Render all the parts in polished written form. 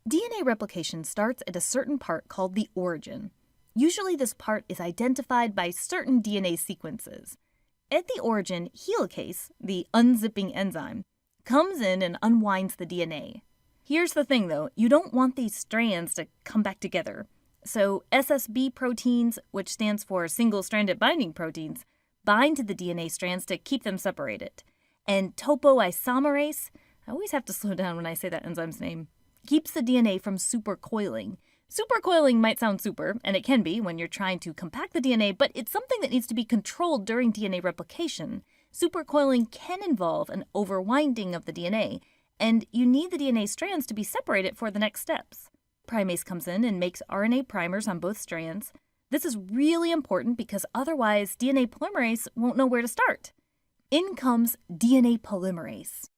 DNA replication starts at a certain part called the origin. Usually this part is identified by certain DNA sequences. At the origin, helicase, the unzipping enzyme, comes in and unwinds the DNA. Here's the thing though, you don't want these strands to come back together. So SSB proteins, which stands for single-stranded binding proteins, bind to the DNA strands to keep them separated. And topoisomerase, I always have to slow down when I say that enzyme's name, keeps the DNA from supercoiling. Supercoiling might sound super, and it can be when you're trying to compact the DNA, but it's something that needs to be controlled during DNA replication. Supercoiling can involve an overwinding of the DNA, and you need the DNA strands to be separated for the next steps. Primase comes in and makes RNA primers on both strands. This is really important because otherwise DNA polymerase won't know where to start. In comes DNA polymerase.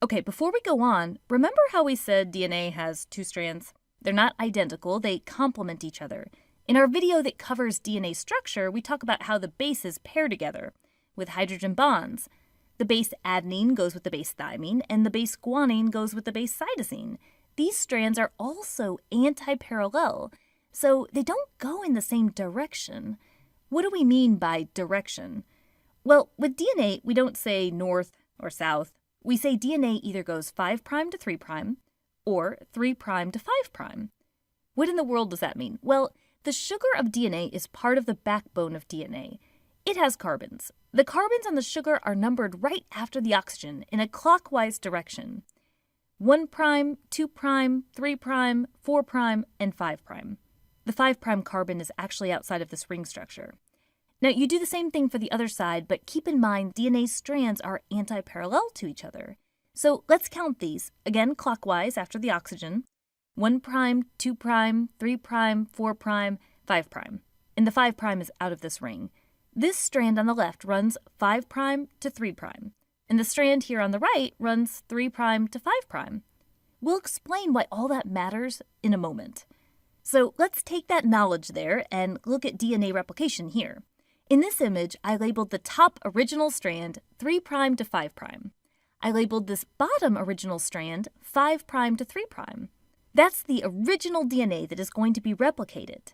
Okay, before we go on, remember how we said DNA has two strands? They're not identical, they complement each other. In our video that covers DNA structure, we talk about how the bases pair together with hydrogen bonds. The base adenine goes with the base thymine, and the base guanine goes with the base cytosine. These strands are also anti-parallel, so they don't go in the same direction. What do we mean by direction? Well, with DNA, we don't say north or south. We say DNA either goes 5' to 3' or 3' to 5'. What in the world does that mean? Well, the sugar of DNA is part of the backbone of DNA. It has carbons. The carbons on the sugar are numbered right after the oxygen in a clockwise direction. 1', 2', 3', 4', and 5'. The 5' carbon is actually outside of this ring structure. Now, you do the same thing for the other side, but keep in mind DNA strands are anti-parallel to each other. So let's count these, again clockwise after the oxygen. 1', 2', 3', 4', 5'. And the 5' is out of this ring. This strand on the left runs 5' to 3'. And the strand here on the right runs 3' to 5'. We'll explain why all that matters in a moment. So let's take that knowledge there and look at DNA replication here. In this image, I labeled the top original strand 3' to 5'. I labeled this bottom original strand 5' to 3'. That's the original DNA that is going to be replicated.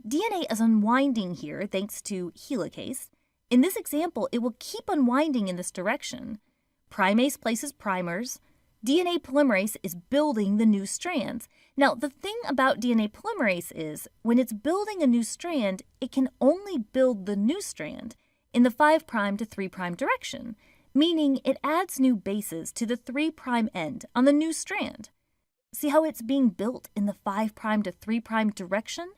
DNA is unwinding here thanks to helicase. In this example, it will keep unwinding in this direction. Primase places primers. DNA polymerase is building the new strands. Now, the thing about DNA polymerase is, when it's building a new strand, it can only build the new strand in the 5' to 3' direction, meaning it adds new bases to the 3' end on the new strand. See how it's being built in the 5' to 3' direction?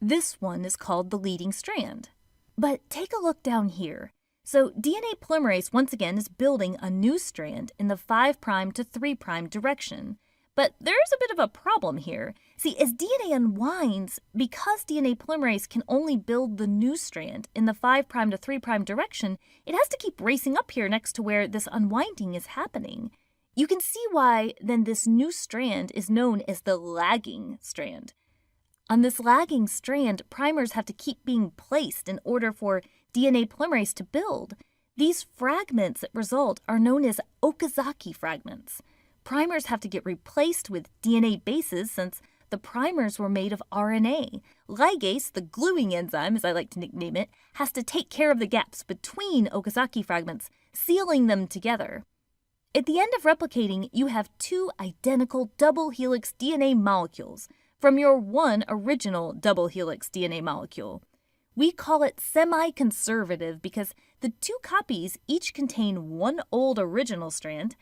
This one is called the leading strand. But take a look down here. So DNA polymerase once again is building a new strand in the 5' to 3' direction. But there's a bit of a problem here. See, as DNA unwinds, because DNA polymerase can only build the new strand in the 5' to 3' direction, it has to keep racing up here next to where this unwinding is happening. You can see why then this new strand is known as the lagging strand. On this lagging strand, primers have to keep being placed in order for DNA polymerase to build. These fragments that result are known as Okazaki fragments. Primers have to get replaced with DNA bases since the primers were made of RNA. Ligase, the gluing enzyme, as I like to nickname it, has to take care of the gaps between Okazaki fragments, sealing them together. At the end of replicating, you have two identical double helix DNA molecules from your one original double helix DNA molecule. We call it semi-conservative because the two copies each contain one old original strand